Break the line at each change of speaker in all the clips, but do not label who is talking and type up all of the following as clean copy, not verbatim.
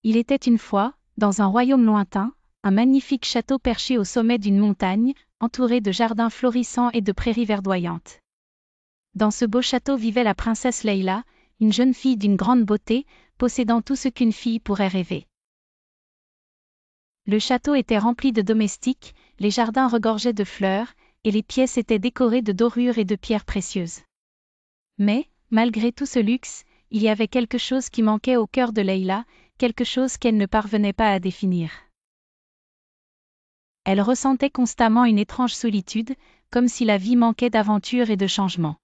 Il était une fois, dans un royaume lointain, un magnifique château perché au sommet d'une montagne, entouré de jardins florissants et de prairies verdoyantes. Dans ce beau château vivait la princesse Leïla, une jeune fille d'une grande beauté, possédant tout ce qu'une fille pourrait rêver. Le château était rempli de domestiques, les jardins regorgeaient de fleurs, et les pièces étaient décorées de dorures et de pierres précieuses. Mais, malgré tout ce luxe, il y avait quelque chose qui manquait au cœur de Leïla, quelque chose qu'elle ne parvenait pas à définir. Elle ressentait constamment une étrange solitude, comme si la vie manquait d'aventure et de changement.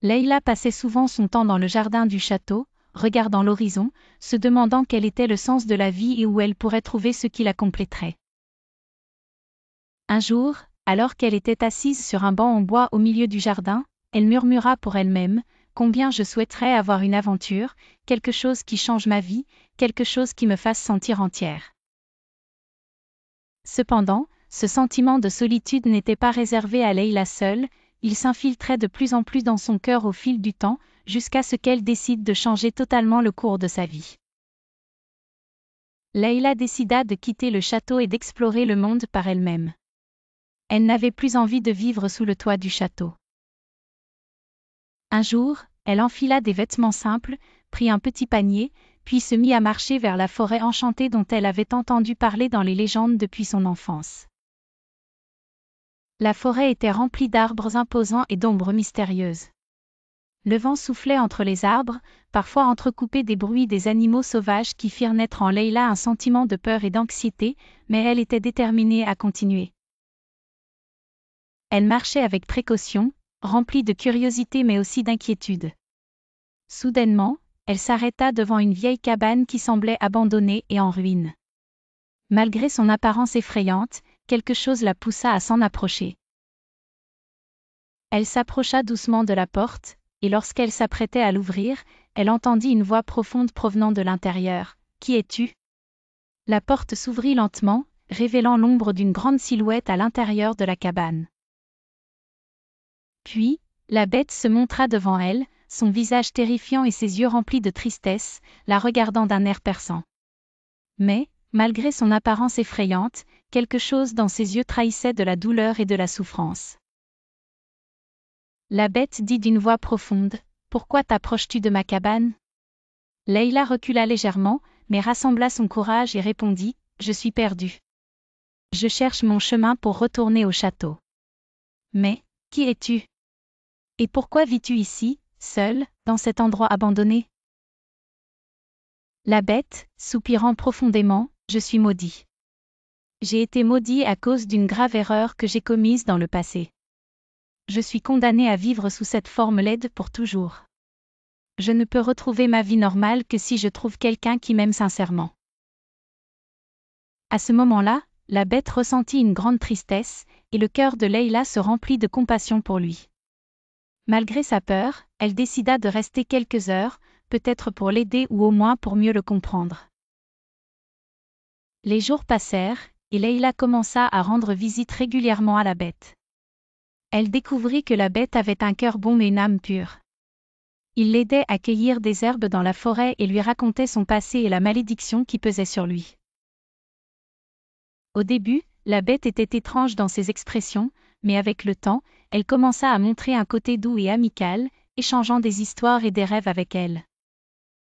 Leïla passait souvent son temps dans le jardin du château, regardant l'horizon, se demandant quel était le sens de la vie et où elle pourrait trouver ce qui la compléterait. Un jour, alors qu'elle était assise sur un banc en bois au milieu du jardin, elle murmura pour elle-même « Combien je souhaiterais avoir une aventure, quelque chose qui change ma vie, quelque chose qui me fasse sentir entière. » Cependant, ce sentiment de solitude n'était pas réservé à Leïla seule, il s'infiltrait de plus en plus dans son cœur au fil du temps, jusqu'à ce qu'elle décide de changer totalement le cours de sa vie. Leïla décida de quitter le château et d'explorer le monde par elle-même. Elle n'avait plus envie de vivre sous le toit du château. Un jour, elle enfila des vêtements simples, prit un petit panier, puis se mit à marcher vers la forêt enchantée dont elle avait entendu parler dans les légendes depuis son enfance. La forêt était remplie d'arbres imposants et d'ombres mystérieuses. Le vent soufflait entre les arbres, parfois entrecoupé des bruits des animaux sauvages qui firent naître en Leïla un sentiment de peur et d'anxiété, mais elle était déterminée à continuer. Elle marchait avec précaution, remplie de curiosité mais aussi d'inquiétude. Soudainement, elle s'arrêta devant une vieille cabane qui semblait abandonnée et en ruine. Malgré son apparence effrayante, quelque chose la poussa à s'en approcher. Elle s'approcha doucement de la porte, et lorsqu'elle s'apprêtait à l'ouvrir, elle entendit une voix profonde provenant de l'intérieur. « Qui es-tu » La porte s'ouvrit lentement, révélant l'ombre d'une grande silhouette à l'intérieur de la cabane. Puis, la bête se montra devant elle, son visage terrifiant et ses yeux remplis de tristesse, la regardant d'un air perçant. Mais, malgré son apparence effrayante, quelque chose dans ses yeux trahissait de la douleur et de la souffrance. La bête dit d'une voix profonde « Pourquoi t'approches-tu de ma cabane » Leïla recula légèrement, mais rassembla son courage et répondit « Je suis perdue. Je cherche mon chemin pour retourner au château. » « Mais, qui es-tu ? Et pourquoi vis-tu ici, seule, dans cet endroit abandonné » La bête, soupirant profondément, « Je suis maudit. J'ai été maudit à cause d'une grave erreur que j'ai commise dans le passé. Je suis condamné à vivre sous cette forme laide pour toujours. Je ne peux retrouver ma vie normale que si je trouve quelqu'un qui m'aime sincèrement. » À ce moment-là, la bête ressentit une grande tristesse, et le cœur de Leïla se remplit de compassion pour lui. Malgré sa peur, elle décida de rester quelques heures, peut-être pour l'aider ou au moins pour mieux le comprendre. Les jours passèrent, et Leïla commença à rendre visite régulièrement à la bête. Elle découvrit que la bête avait un cœur bon mais une âme pure. Il l'aidait à cueillir des herbes dans la forêt et lui racontait son passé et la malédiction qui pesait sur lui. Au début, la bête était étrange dans ses expressions, mais avec le temps, elle commença à montrer un côté doux et amical, échangeant des histoires et des rêves avec elle.